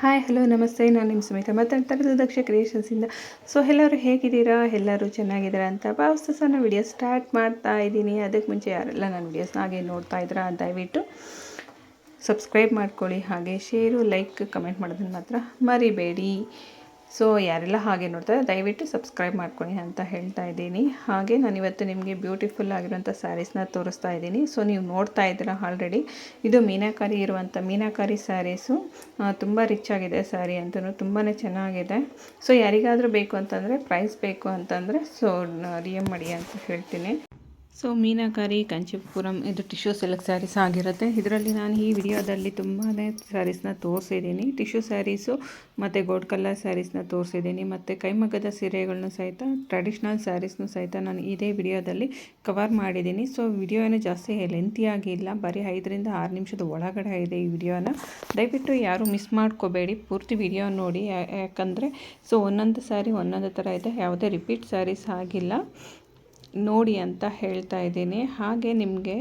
Hi hello ನಮಸ್ತೆ, ನಾನು ನಿಮ್ಮ ಸುಮಿತಾ ಮಾತಾಡ್ತಾ ಇರೋದು ದಕ್ಷ ಕ್ರಿಯೇಷನ್ಸಿಂದ. ಸೊ ಎಲ್ಲರೂ ಹೇಗಿದ್ದೀರಾ? ಎಲ್ಲರೂ ಚೆನ್ನಾಗಿದ್ದೀರಾ ಅಂತ ಭಾವಿಸ್ತಾ ನಾನು ವಿಡಿಯೋ ಸ್ಟಾರ್ಟ್ ಮಾಡ್ತಾ ಇದ್ದೀನಿ. ಅದಕ್ಕೆ ಮುಂಚೆ ಯಾರೆಲ್ಲ ನನ್ನ ವಿಡಿಯೋಸ್ನ ಹಾಗೆ ನೋಡ್ತಾ ಇದ್ದೀರಾ ದಯವಿಟ್ಟು ಸಬ್ಸ್ಕ್ರೈಬ್ ಮಾಡ್ಕೊಳ್ಳಿ, ಹಾಗೆ ಶೇರು, ಲೈಕ್, ಕಮೆಂಟ್ ಮಾಡೋದನ್ನು ಮಾತ್ರ ಮರಿಬೇಡಿ. ಸೊ ಯಾರೆಲ್ಲ ಹಾಗೆ ನೋಡ್ತಾರೆ ದಯವಿಟ್ಟು ಸಬ್ಸ್ಕ್ರೈಬ್ ಮಾಡ್ಕೊಳ್ಳಿ ಅಂತ ಹೇಳ್ತಾ ಇದ್ದೀನಿ. ಹಾಗೆ ನಾನಿವತ್ತು ನಿಮಗೆ ಬ್ಯೂಟಿಫುಲ್ ಆಗಿರುವಂಥ ಸ್ಯಾರೀಸ್ನ ತೋರಿಸ್ತಾ ಇದ್ದೀನಿ. ಸೊ ನೀವು ನೋಡ್ತಾ ಇದ್ದೀರಾ ಆಲ್ರೆಡಿ, ಇದು ಮೀನಾಕಾರಿ ಇರುವಂಥ ಮೀನಾಕಾರಿ ಸ್ಯಾರೀಸು. ತುಂಬ ರಿಚ್ ಆಗಿದೆ ಸ್ಯಾರಿ ಅಂತಲೂ, ತುಂಬಾ ಚೆನ್ನಾಗಿದೆ. ಸೊ ಯಾರಿಗಾದರೂ ಬೇಕು ಅಂತಂದರೆ, ಪ್ರೈಸ್ ಬೇಕು ಅಂತಂದರೆ ಸೊ DM ಮಾಡಿ ಅಂತ ಹೇಳ್ತೀನಿ. ಸೊ ಮೀನಾಕಾರಿ ಕಂಚಿಪುರಂ ಇದು ಟಿಶ್ಯೂ ಸಿಲ್ಕ್ ಸ್ಯಾರೀಸ್ ಆಗಿರುತ್ತೆ. ಇದರಲ್ಲಿ ನಾನು ಈ ವಿಡಿಯೋದಲ್ಲಿ ತುಂಬಾ ಸ್ಯಾರೀಸ್ನ ತೋರಿಸಿದ್ದೀನಿ. ಟಿಶ್ಯೂ ಸ್ಯಾರೀಸು ಮತ್ತು ಗೋಲ್ಡ್ ಕಲರ್ ಸ್ಯಾರೀಸ್ನ ತೋರಿಸಿದ್ದೀನಿ, ಮತ್ತು ಕೈಮಗ್ಗದ ಸೀರೆಗಳನ್ನೂ ಸಹಿತ, ಟ್ರೆಡಿಷ್ನಲ್ ಸ್ಯಾರೀಸ್ನೂ ಸಹಿತ ನಾನು ಇದೇ ವಿಡಿಯೋದಲ್ಲಿ ಕವರ್ ಮಾಡಿದ್ದೀನಿ. ಸೊ ವಿಡಿಯೋ ಏನು ಜಾಸ್ತಿ ಲೆಂತಿಯಾಗಿಲ್ಲ, ಬರೀ 5ರಿಂದ 6 ನಿಮಿಷದ ಒಳಗಡೆ ಇದೆ ಈ ವಿಡಿಯೋನ. ದಯವಿಟ್ಟು ಯಾರು ಮಿಸ್ ಮಾಡ್ಕೋಬೇಡಿ, ಪೂರ್ತಿ ವಿಡಿಯೋ ನೋಡಿ. ಯಾಕಂದರೆ ಸೊ ಒಂದೊಂದು ಸ್ಯಾರಿ ಒಂದೊಂದು ಥರ ಇದೆ, ಯಾವುದೇ ರಿಪೀಟ್ ಸ್ಯಾರೀಸ್ ಆಗಿಲ್ಲ, ನೋಡಿ ಅಂತ ಹೇಳ್ತಾ ಇದ್ದೀನಿ. ಹಾಗೆ ನಿಮಗೆ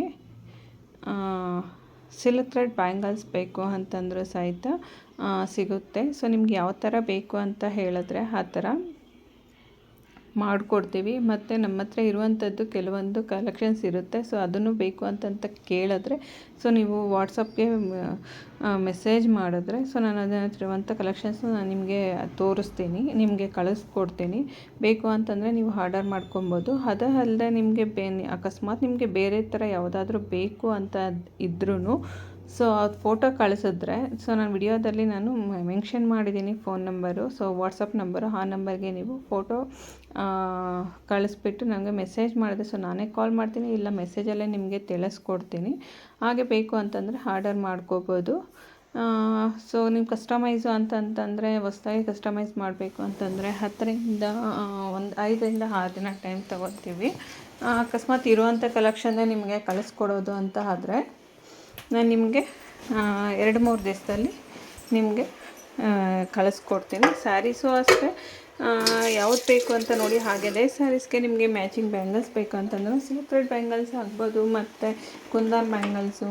ಸಿಲ್ಕ್ ಥ್ರೆಡ್ ಬ್ಯಾಂಗಲ್ಸ್ ಬೇಕು ಅಂತಂದರೂ ಸಹಿತ ಸಿಗುತ್ತೆ. ಸೊ ನಿಮ್ಗೆ ಯಾವ ಥರ ಬೇಕು ಅಂತ ಹೇಳಿದ್ರೆ ಆ ಥರ ಮಾಡಿಕೊಡ್ತೀವಿ. ಮತ್ತು ನಮ್ಮ ಹತ್ರ ಇರುವಂಥದ್ದು ಕೆಲವೊಂದು ಕಲೆಕ್ಷನ್ಸ್ ಇರುತ್ತೆ. ಸೊ ಅದನ್ನು ಬೇಕು ಅಂತ ಕೇಳಿದ್ರೆ ಸೊ ನೀವು ವಾಟ್ಸಪ್ಗೆ ಮೆಸೇಜ್ ಮಾಡಿದ್ರೆ ಸೊ ನಾನು ಅದರಲ್ಲಿರುವಂಥ ಕಲೆಕ್ಷನ್ಸ್ನ ನಾನು ನಿಮಗೆ ತೋರಿಸ್ತೀನಿ, ನಿಮಗೆ ಕಳಿಸ್ಕೊಡ್ತೀನಿ. ಬೇಕು ಅಂತಂದರೆ ನೀವು ಆರ್ಡರ್ ಮಾಡ್ಕೊಬೋದು. ಅದು ಅಲ್ಲದೆ ನಿಮಗೆ ಅಕಸ್ಮಾತ್ ನಿಮಗೆ ಬೇರೆ ಥರ ಯಾವುದಾದ್ರೂ ಬೇಕು ಅಂತ ಇದ್ರೂ ಸೊ ಅದು ಫೋಟೋ ಕಳಿಸಿದ್ರೆ ಸೊ ನಾನು ವಿಡಿಯೋದಲ್ಲಿ ನಾನು ಮೆನ್ಷನ್ ಮಾಡಿದ್ದೀನಿ phone number, so WhatsApp number. ಆ ನಂಬರ್ಗೆ ನೀವು ಫೋಟೋ ಕಳಿಸ್ಬಿಟ್ಟು ನನಗೆ ಮೆಸೇಜ್ ಮಾಡಿದ್ರೆ ಸೊ ನಾನೇ ಕಾಲ್ ಮಾಡ್ತೀನಿ, ಇಲ್ಲ ಮೆಸೇಜಲ್ಲೇ ನಿಮಗೆ ತಿಳಿಸ್ಕೊಡ್ತೀನಿ. ಹಾಗೆ ಬೇಕು ಅಂತಂದರೆ ಆರ್ಡರ್ ಮಾಡ್ಕೋಬೋದು. ಸೊ ನೀವು ಕಸ್ಟಮೈಸು ಅಂತಂತಂದರೆ ಹೊಸ್ದಾಗಿ ಕಸ್ಟಮೈಸ್ ಮಾಡಬೇಕು ಅಂತಂದರೆ 5ರಿಂದ 6 ದಿನ ಟೈಮ್ ತೊಗೊತೀವಿ. ಅಕಸ್ಮಾತ್ ಇರುವಂಥ ಕಲೆಕ್ಷನ್ನೇ ನಿಮಗೆ ಕಳಿಸ್ಕೊಡೋದು ಅಂತ ಆದರೆ ನಾನು ನಿಮಗೆ 2-3 ದಿವಸದಲ್ಲಿ ನಿಮಗೆ ಕಳಿಸ್ಕೊಡ್ತೀನಿ. ಸ್ಯಾರೀಸು ಅಷ್ಟೇ, ಯಾವ್ದು ಬೇಕು ಅಂತ ನೋಡಿ. ಹಾಗೆಯೇ ಸ್ಯಾರೀಸ್ಗೆ ನಿಮಗೆ ಮ್ಯಾಚಿಂಗ್ ಬ್ಯಾಂಗಲ್ಸ್ ಬೇಕು ಅಂತಂದ್ರೆ ಸಿಲ್ಕ್ ಥ್ರೆಡ್ ಬ್ಯಾಂಗಲ್ಸ್ ಆಗ್ಬೋದು, ಮತ್ತು ಕುಂದನ್ ಬ್ಯಾಂಗಲ್ಸು,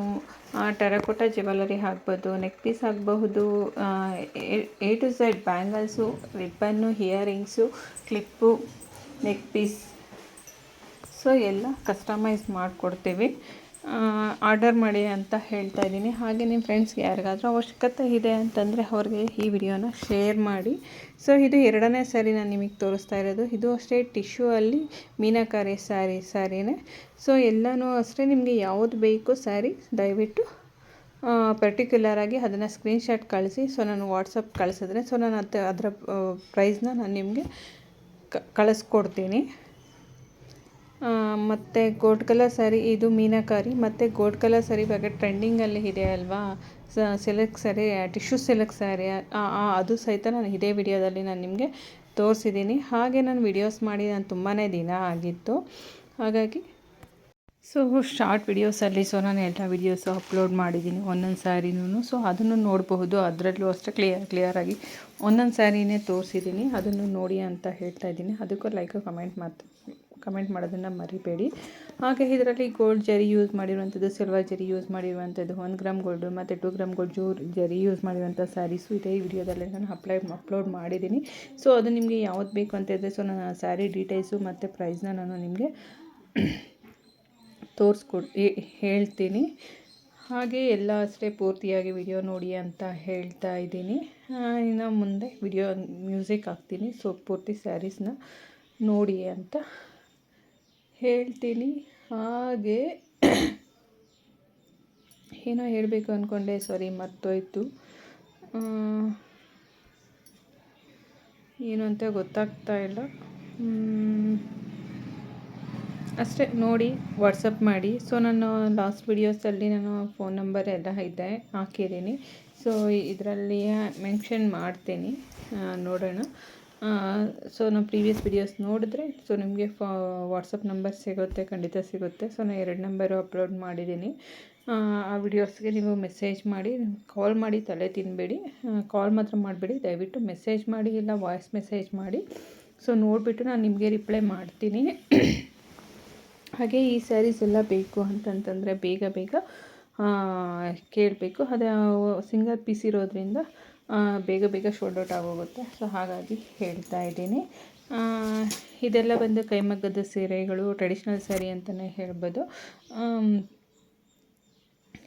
ಟೆರಕೋಟಾ ಜ್ಯುವೆಲರಿ ಆಗ್ಬೋದು, ನೆಕ್ ಪೀಸ್ ಆಗಬಹುದು, A to Z bangles, ribbon, earrings, clip, neck piece, so ಎಲ್ಲ ಕಸ್ಟಮೈಸ್ ಮಾಡಿಕೊಡ್ತೀವಿ. ಆರ್ಡರ್ ಮಾಡಿ ಅಂತ ಹೇಳ್ತಾ ಇದ್ದೀನಿ. ಹಾಗೆ ನಿಮ್ಮ ಫ್ರೆಂಡ್ಸ್ಗೆ ಯಾರಿಗಾದರೂ ಅವಶ್ಯಕತೆ ಇದೆ ಅಂತಂದರೆ ಅವ್ರಿಗೆ ಈ ವಿಡಿಯೋನ ಶೇರ್ ಮಾಡಿ. ಸೊ ಇದು 2ನೇ ಸ್ಯಾರಿ ನಾನು ನಿಮಗೆ ತೋರಿಸ್ತಾ ಇರೋದು. ಇದು ಅಷ್ಟೇ ಟಿಶ್ಯೂ ಅಲ್ಲಿ ಮೀನಾಕಾರಿ ಸ್ಯಾರಿನೇ. ಸೊ ಎಲ್ಲನೂ ಅಷ್ಟೇ, ನಿಮಗೆ ಯಾವುದು ಬೇಕು ಸ್ಯಾರಿ ದಯವಿಟ್ಟು ಪರ್ಟಿಕ್ಯುಲರಾಗಿ ಅದನ್ನು ಸ್ಕ್ರೀನ್ಶಾಟ್ ಕಳಿಸಿ. ಸೊ ನಾನು ವಾಟ್ಸಪ್ ಕಳಿಸಿದ್ರೆ ಸೊ ನಾನು ಅದರ ಪ್ರೈಸ್ನ ನಾನು ನಿಮಗೆ ಕಳಿಸ್ಕೊಡ್ತೀನಿ. ಮತ್ತು ಗೋಲ್ಡ್ ಕಲರ್ ಸ್ಯಾರಿ, ಇದು ಮೀನಾಕಾರಿ ಮತ್ತು ಗೋಲ್ಡ್ ಕಲರ್ ಸ್ಯಾರಿ ಇವಾಗ ಟ್ರೆಂಡಿಂಗಲ್ಲಿ ಇದೆ ಅಲ್ವಾ, silk sari, tissue silk sari, ಅದು ಸಹಿತ ನಾನು ಇದೇ ವಿಡಿಯೋದಲ್ಲಿ ನಾನು ನಿಮಗೆ ತೋರಿಸಿದ್ದೀನಿ. ಹಾಗೆ ನಾನು ವಿಡಿಯೋಸ್ ಮಾಡಿ ನಾನು ತುಂಬಾ ದಿನ ಆಗಿತ್ತು, ಹಾಗಾಗಿ ಸೊ ಶಾರ್ಟ್ ವಿಡಿಯೋಸಲ್ಲಿ ಸೊ ನಾನು ಎಲ್ಲ ವಿಡಿಯೋಸು ಅಪ್ಲೋಡ್ ಮಾಡಿದ್ದೀನಿ ಒಂದೊಂದು ಸ್ಯಾರಿನೂ. ಸೊ ಅದನ್ನು ನೋಡಬಹುದು, ಅದರಲ್ಲೂ ಅಷ್ಟೇ ಕ್ಲಿಯರಾಗಿ ಒಂದೊಂದು ಸ್ಯಾರಿನೇ ತೋರಿಸಿದ್ದೀನಿ, ಅದನ್ನು ನೋಡಿ ಅಂತ ಹೇಳ್ತಾ ಇದ್ದೀನಿ. ಅದಕ್ಕೂ ಲೈಕ್ ಕಮೆಂಟ್ ಮಾಡೋದನ್ನು ಮರಿಬೇಡಿ. ಹಾಗೆ ಇದರಲ್ಲಿ ಗೋಲ್ಡ್ ಜರಿ ಯೂಸ್ ಮಾಡಿರುವಂಥದ್ದು, ಸಿಲ್ವರ್ ಜರಿ ಯೂಸ್ ಮಾಡಿರುವಂಥದ್ದು, 1 ಗ್ರಾಮ್ ಗೋಲ್ಡು ಮತ್ತು 2 ಗ್ರಾಮ್ ಗೋಲ್ಡ್ ಜರಿ ಯೂಸ್ ಮಾಡಿರುವಂಥ ಸ್ಯಾರೀಸು ಇದೇ ವಿಡಿಯೋದಲ್ಲಿ ನಾನು ಅಪ್ಲೋಡ್ ಮಾಡಿದ್ದೀನಿ. ಸೊ ಅದು ನಿಮಗೆ ಯಾವ್ದು ಬೇಕು ಅಂತ ಇದ್ದರೆ ಸೊ ನಾನು ಸ್ಯಾರಿ ಡೀಟೇಲ್ಸು ಮತ್ತು ಪ್ರೈಸ್ನ ನಾನು ನಿಮಗೆ ಹೇಳ್ತೀನಿ. ಹಾಗೆ ಎಲ್ಲ ಅಷ್ಟೇ ಪೂರ್ತಿಯಾಗಿ ವಿಡಿಯೋ ನೋಡಿ ಅಂತ ಹೇಳ್ತಾ ಇದ್ದೀನಿ. ಇನ್ನು ಮುಂದೆ ವಿಡಿಯೋ ಮ್ಯೂಸಿಕ್ ಹಾಕ್ತೀನಿ, ಸೊ ಪೂರ್ತಿ ಸ್ಯಾರೀಸ್ನ ನೋಡಿ ಅಂತ ಹೇಳ್ತೀನಿ. ಹಾಗೆ ಏನೋ ಹೇಳಬೇಕು ಅಂದ್ಕೊಂಡೆ, ಸಾರಿ ಮರ್ತೋಯ್ತು, ಏನು ಅಂತ ಗೊತ್ತಾಗ್ತಾ ಇಲ್ಲ. ಅಷ್ಟೇ, ನೋಡಿ ವಾಟ್ಸಪ್ ಮಾಡಿ. ಸೊ ನಾನು ಲಾಸ್ಟ್ ವಿಡಿಯೋಸಲ್ಲಿ ನಾನು ಫೋನ್ ನಂಬರ್ ಎಲ್ಲ ಇದೆ ಹಾಕಿದ್ದೀನಿ. ಸೊ ಇದರಲ್ಲಿ ಮೆನ್ಷನ್ ಮಾಡ್ತೀನಿ, ನೋಡೋಣ. ಸೊ ನಾನು ಪ್ರೀವಿಯಸ್ ವಿಡಿಯೋಸ್ ನೋಡಿದ್ರೆ ಸೊ ನಿಮಗೆ ವಾಟ್ಸಪ್ ನಂಬರ್ ಸಿಗುತ್ತೆ, ಖಂಡಿತ ಸಿಗುತ್ತೆ. ಸೊ ನಾನು 2 ನಂಬರು ಅಪ್ಲೋಡ್ ಮಾಡಿದ್ದೀನಿ. ಆ ವಿಡಿಯೋಸ್ಗೆ ನೀವು ಮೆಸೇಜ್ ಮಾಡಿ, ಕಾಲ್ ಮಾಡಿ ತಲೆ ತಿನ್ನಬೇಡಿ, ಕಾಲ್ ಮಾತ್ರ ಮಾಡಬೇಡಿ, ದಯವಿಟ್ಟು ಮೆಸೇಜ್ ಮಾಡಿ, ಇಲ್ಲ ವಾಯ್ಸ್ ಮೆಸೇಜ್ ಮಾಡಿ. ಸೊ ನೋಡಿಬಿಟ್ಟು ನಾನು ನಿಮಗೆ ರಿಪ್ಲೈ ಮಾಡ್ತೀನಿ. ಹಾಗೆ ಈ ಸ್ಯಾರೀಸ್ ಎಲ್ಲ ಬೇಕು ಅಂತಂತಂದರೆ ಬೇಗ ಕೇಳಬೇಕು. ಅದು ಸಿಂಗಲ್ ಪೀಸ್ ಇರೋದ್ರಿಂದ ಬೇಗ ಬೇಗ ಶೋಲ್ಡ್ ಔಟ್ ಆಗೋಗುತ್ತೆ. ಸೊ ಹಾಗಾಗಿ ಹೇಳ್ತಾ ಇದ್ದೀನಿ. ಇದೆಲ್ಲ ಬಂದು ಕೈಮಗ್ಗದ ಸೀರೆಗಳು, ಟ್ರೆಡಿಷ್ನಲ್ ಸ್ಯಾರಿ ಅಂತಲೇ ಹೇಳ್ಬೋದು.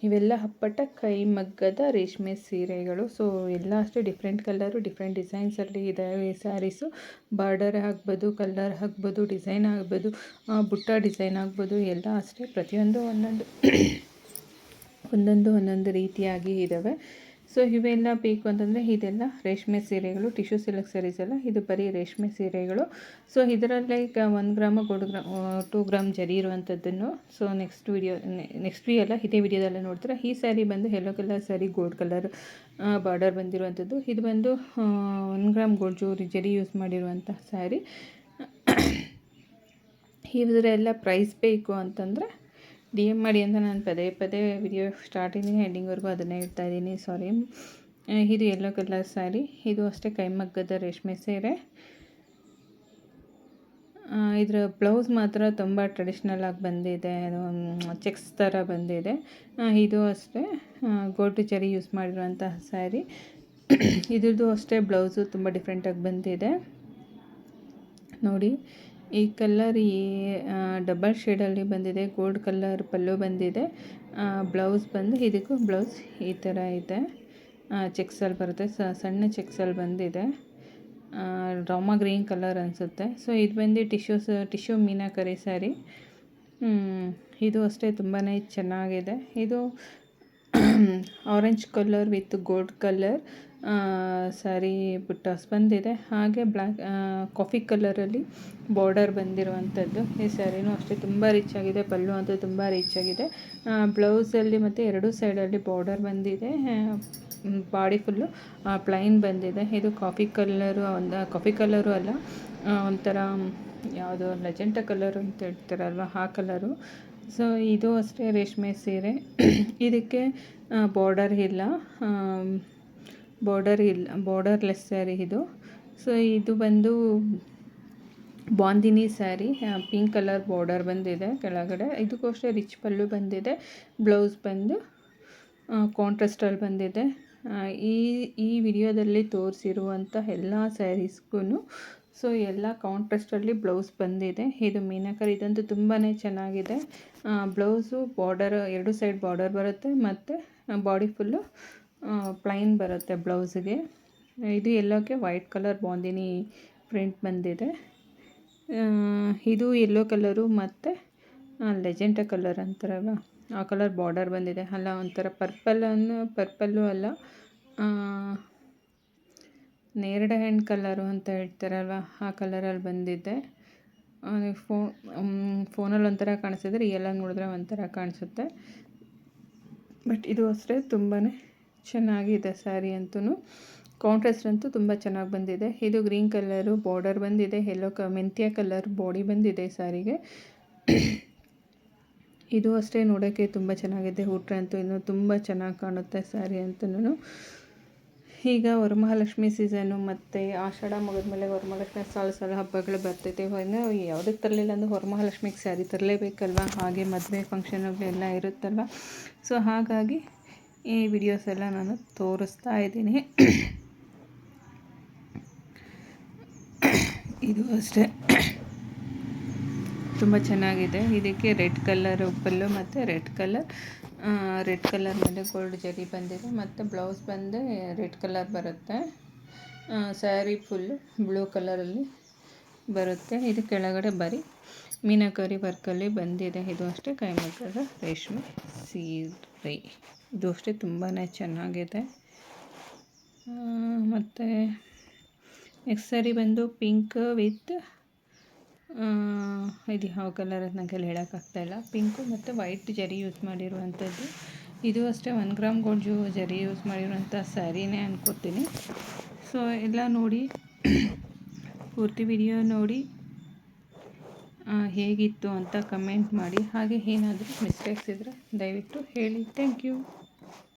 ಇವೆಲ್ಲ ಹಪ್ಪಟ ಕೈಮಗ್ಗದ ರೇಷ್ಮೆ ಸೀರೆಗಳು. ಸೊ ಎಲ್ಲ ಅಷ್ಟೇ ಡಿಫ್ರೆಂಟ್ ಕಲರು, ಡಿಫ್ರೆಂಟ್ ಡಿಸೈನ್ಸಲ್ಲಿ ಇದ್ದಾವೆ ಸ್ಯಾರೀಸು. ಬಾರ್ಡರ್ ಆಗ್ಬೋದು, ಕಲರ್ ಆಗ್ಬೋದು, ಡಿಸೈನ್ ಆಗ್ಬೋದು, ಬುಟ್ಟ ಡಿಸೈನ್ ಆಗ್ಬೋದು, ಎಲ್ಲ ಅಷ್ಟೇ ಪ್ರತಿಯೊಂದು ಒಂದೊಂದು ರೀತಿಯಾಗಿ ಇದ್ದಾವೆ. ಸೊ ಇವೆಲ್ಲ ಬೇಕು ಅಂತಂದರೆ ಇದೆಲ್ಲ ರೇಷ್ಮೆ ಸೀರೆಗಳು, ಟಿಶ್ಯೂ ಸಿಲ್ಕ್ ಸ್ಯಾರೀಸ್ ಎಲ್ಲ, ಇದು ಬರೀ ರೇಷ್ಮೆ ಸೀರೆಗಳು. ಸೊ ಇದರಲ್ಲೇ ಈಗ 1 ಗ್ರಾಮು 2 ಗ್ರಾಮ್ ಜರಿ ಇರುವಂಥದ್ದನ್ನು ಸೊ ನೆಕ್ಸ್ಟ್ ಅಲ್ಲ ಇದೇ ವಿಡಿಯೋದಲ್ಲೇ ನೋಡ್ತೀರಾ. ಈ ಸ್ಯಾರಿ ಬಂದು yellow colour sari, gold colour border ಬಂದಿರುವಂಥದ್ದು. ಇದು ಬಂದು 1 ಗ್ರಾಮ್ ಗೋಲ್ಡ್ ಜರಿ ಯೂಸ್ ಮಾಡಿರುವಂಥ ಸ್ಯಾರಿ. ಇದರೆಲ್ಲ ಪ್ರೈಸ್ ಬೇಕು ಅಂತಂದರೆ DM ಮಾಡಿ ಅಂತ ನಾನು ಪದೇ ವಿಡಿಯೋ ಸ್ಟಾರ್ಟಿಂಗ್ ಎಂಡಿಂಗ್ವರೆಗೂ ಅದನ್ನೇ ಹೇಳ್ತಾ ಇದ್ದೀನಿ, ಸಾರಿ. ಇದು ಯೆಲ್ಲೋ ಕಲರ್ ಸ್ಯಾರಿ, ಇದು ಅಷ್ಟೇ ಕೈಮಗ್ಗದ ರೇಷ್ಮೆ ಸೀರೆ. ಇದರ ಬ್ಲೌಸ್ ಮಾತ್ರ ತುಂಬ ಟ್ರೆಡಿಷ್ನಲ್ ಆಗಿ ಬಂದಿದೆ, ಚೆಕ್ಸ್ ಥರ ಬಂದಿದೆ. ಇದು ಅಷ್ಟೇ ಗೋಲ್ಡ್ ಜರಿ ಯೂಸ್ ಮಾಡಿರುವಂತಹ ಸ್ಯಾರಿ. ಇದ್ರದ್ದು ಅಷ್ಟೇ ಬ್ಲೌಸು ತುಂಬ ಡಿಫ್ರೆಂಟಾಗಿ ಬಂದಿದೆ ನೋಡಿ. ಈ ಕಲರ್ ಡಬಲ್ ಶೇಡಲ್ಲಿ ಬಂದಿದೆ, ಗೋಲ್ಡ್ ಕಲರ್ ಪಲ್ಲು ಬಂದಿದೆ. ಬ್ಲೌಸ್ ಬಂದು ಇದಕ್ಕೂ ಬ್ಲೌಸ್ ಈ ಥರ ಇದೆ, ಚೆಕ್ಸಲ್ಲಿ ಬರುತ್ತೆ, ಸಣ್ಣ ಚೆಕ್ಸಲ್ಲಿ ಬಂದಿದೆ. ರಾಮಾ ಗ್ರೀನ್ ಕಲರ್ ಅನಿಸುತ್ತೆ. ಸೊ ಇದು ಬಂದು ಟಿಶ್ಯೂ ಮೀನಾಕರಿ ಸ್ಯಾರಿ. ಇದು ಅಷ್ಟೇ ತುಂಬಾ ಚೆನ್ನಾಗಿದೆ. ಇದು orange colour with gold colour sari ಬುಟ್ಟಾಸ್ ಬಂದಿದೆ. ಹಾಗೆ ಕಾಫಿ ಕಲರಲ್ಲಿ ಬಾರ್ಡರ್ ಬಂದಿರುವಂಥದ್ದು. ಈ ಸ್ಯಾರಿನೂ ಅಷ್ಟೇ ತುಂಬ ರಿಚ್ ಆಗಿದೆ, ಪಲ್ಲು ಅಂತೂ ತುಂಬ ರಿಚ್ ಆಗಿದೆ. ಬ್ಲೌಸಲ್ಲಿ ಮತ್ತು 2 ಸೈಡಲ್ಲಿ ಬಾರ್ಡರ್ ಬಂದಿದೆ, ಬಾಡಿ ಫುಲ್ಲು ಪ್ಲೈನ್ ಬಂದಿದೆ. ಇದು ಕಾಫಿ ಕಲರು ಅಲ್ಲ, ಒಂಥರ ಯಾವುದೋ ಲೆಜೆಂಟ ಕಲರು ಅಂತ ಹೇಳ್ತಾರಲ್ವ ಆ ಕಲರು. ಸೊ ಇದು ಅಷ್ಟೇ ರೇಷ್ಮೆ ಸೀರೆ. ಇದಕ್ಕೆ ಬಾರ್ಡರ್ಲೆಸ್ ಸ್ಯಾರಿ ಇದು. ಸೊ ಇದು ಬಂದು bandhani sari, pink colour border ಬಂದಿದೆ ಕೆಳಗಡೆ. ಇದಕ್ಕೂ ಅಷ್ಟೇ ರಿಚ್ ಪಲ್ಲು ಬಂದಿದೆ. ಬ್ಲೌಸ್ ಬಂದು ಕಾಂಟ್ರಾಸ್ಟಲ್ಲಿ ಬಂದಿದೆ. ಈ ವಿಡಿಯೋದಲ್ಲಿ ತೋರಿಸಿರುವಂಥ ಎಲ್ಲ ಸ್ಯಾರೀಸ್ಗೂ ಸೊ ಎಲ್ಲ ಕಾಂಟ್ರಾಸ್ಟಲ್ಲಿ ಬ್ಲೌಸ್ ಬಂದಿದೆ. ಇದು ಮೀನಾಕರಿ, ಇದಂತೂ ತುಂಬಾ ಚೆನ್ನಾಗಿದೆ. ಬ್ಲೌಸು ಬಾರ್ಡರ್ 2 ಸೈಡ್ ಬಾರ್ಡರ್ ಬರುತ್ತೆ ಮತ್ತು ಬಾಡಿ ಫುಲ್ಲು ಪ್ಲೈನ್ ಬರುತ್ತೆ ಬ್ಲೌಸಿಗೆ. ಇದು ಎಲ್ಲೋಕ್ಕೆ ವೈಟ್ ಕಲರ್ ಬಾಂದಿನಿ ಪ್ರಿಂಟ್ ಬಂದಿದೆ. ಇದು ಯೆಲ್ಲೋ ಕಲರು ಮತ್ತು ಲೆಜೆಂಟ ಕಲರ್ ಅಂತಾರಲ್ವ ಆ ಕಲರ್ ಬಾರ್ಡರ್ ಬಂದಿದೆ. ಅಲ್ಲ ಒಂಥರ ಪರ್ಪಲ್ಲು ಅಲ್ಲ, ನೇರಳೆ ಹಣ್ಣು ಕಲರು ಅಂತ ಹೇಳ್ತಾರಲ್ವ ಆ ಕಲರಲ್ಲಿ ಬಂದಿದೆ. ಫೋನಲ್ಲಿ ಒಂಥರ ಕಾಣಿಸಿದ್ರೆ ರಿಯಲಾಗಿ ನೋಡಿದ್ರೆ ಒಂಥರ ಕಾಣಿಸುತ್ತೆ. ಬಟ್ ಇದು ಅಷ್ಟೇ ತುಂಬಾ ಚೆನ್ನಾಗಿದೆ ಸ್ಯಾರಿ ಅಂತೂ. ಕಾಂಟ್ರಾಸ್ಟ್ ಅಂತೂ ತುಂಬ ಚೆನ್ನಾಗಿ ಬಂದಿದೆ. ಇದು ಗ್ರೀನ್ ಕಲರು ಬಾರ್ಡರ್ ಬಂದಿದೆ, ಮೆಂತ್ಯ ಕಲರ್ ಬಾಡಿ ಬಂದಿದೆ ಸ್ಯಾರಿಗೆ. ಇದು ಅಷ್ಟೇ ನೋಡೋಕ್ಕೆ ತುಂಬ ಚೆನ್ನಾಗಿದೆ. ಉಟ್ರೆ ಅಂತೂ ಇನ್ನೂ ತುಂಬ ಚೆನ್ನಾಗಿ ಕಾಣುತ್ತೆ ಸ್ಯಾರಿ ಅಂತೂ. ಈಗ ವರಮಹಾಲಕ್ಷ್ಮಿ ಸೀಸನ್ನು ಮತ್ತು ಆಷಾಢ ಮುಗಿದ್ಮೇಲೆ ವರಮಹಾಲಕ್ಷ್ಮಿ ಸಾಲು ಹಬ್ಬಗಳು ಬರ್ತೈತೆ. ಇನ್ನು ಯಾವುದಕ್ಕೆ ತರಲಿಲ್ಲ ಅಂದರೆ ವರಮಹಾಲಕ್ಷ್ಮಿಗೆ ಸ್ಯಾರಿ ತರಲೇಬೇಕಲ್ವ, ಹಾಗೆ ಮದುವೆ ಫಂಕ್ಷನ್ಗಳೆಲ್ಲ ಇರುತ್ತಲ್ವ. ಸೊ ಹಾಗಾಗಿ ಈ ವಿಡಿಯೋಸ್ ಎಲ್ಲ ನಾನು ತೋರಿಸ್ತಾ ಇದ್ದೀನಿ. ಇದು ಅಷ್ಟೇ ತುಂಬ ಚೆನ್ನಾಗಿದೆ. ಇದಕ್ಕೆ ರೆಡ್ ಕಲರ್ ಪಲ್ಲು ಮತ್ತು ರೆಡ್ ಕಲರ್ ಮೇಲೆ ಗೋಲ್ಡ್ ಜರಿ ಬಂದಿದೆ ಮತ್ತು ಬ್ಲೌಸ್ ಬಂದು ರೆಡ್ ಕಲರ್ ಬರುತ್ತೆ. ಸ್ಯಾರಿ ಫುಲ್ಲು ಬ್ಲೂ ಕಲರಲ್ಲಿ ಬರುತ್ತೆ. ಇದು ಕೆಳಗಡೆ ಬರೀ ಮೀನಾಕರಿ ವರ್ಕಲ್ಲಿ ಬಂದಿದೆ. ಇದು ಅಷ್ಟೇ ಕೈಮಗ್ಗದ ರೇಷ್ಮೆ ಸೀರೆ. ಇದು ಅಷ್ಟೇ ತುಂಬಾ ಚೆನ್ನಾಗಿದೆ. ಮತ್ತು ನೆಕ್ಸ್ಟ್ ಸ್ಯಾರಿ ಬಂದು ಪಿಂಕ್ ವಿತ್ ಇದು ಯಾವ ಕಲರ್ ಅಂತ ನನಗೆ ಹೇಳೋಕ್ಕಾಗ್ತಾಯಿಲ್ಲ. ಪಿಂಕು ಮತ್ತು ವೈಟ್ ಜರಿ ಯೂಸ್ ಮಾಡಿರುವಂಥದ್ದು. ಇದು ಅಷ್ಟೇ 1 ಗ್ರಾಮ್ ಗೋಲ್ಡ್ ಜರಿ ಯೂಸ್ ಮಾಡಿರುವಂಥ ಸ್ಯಾರಿನೇ ಅನ್ಕೋತೀನಿ. ಸೊ ಎಲ್ಲ ನೋಡಿ, ಪೂರ್ತಿ ವಿಡಿಯೋ ನೋಡಿ ಹೇಗಿತ್ತು ಅಂತ ಕಮೆಂಟ್ ಮಾಡಿ. ಹಾಗೆ ಏನಾದರೂ ಮಿಸ್ಟೇಕ್ಸ್ ಇದ್ದರೆ ದಯವಿಟ್ಟು ಹೇಳಿ. Thank you.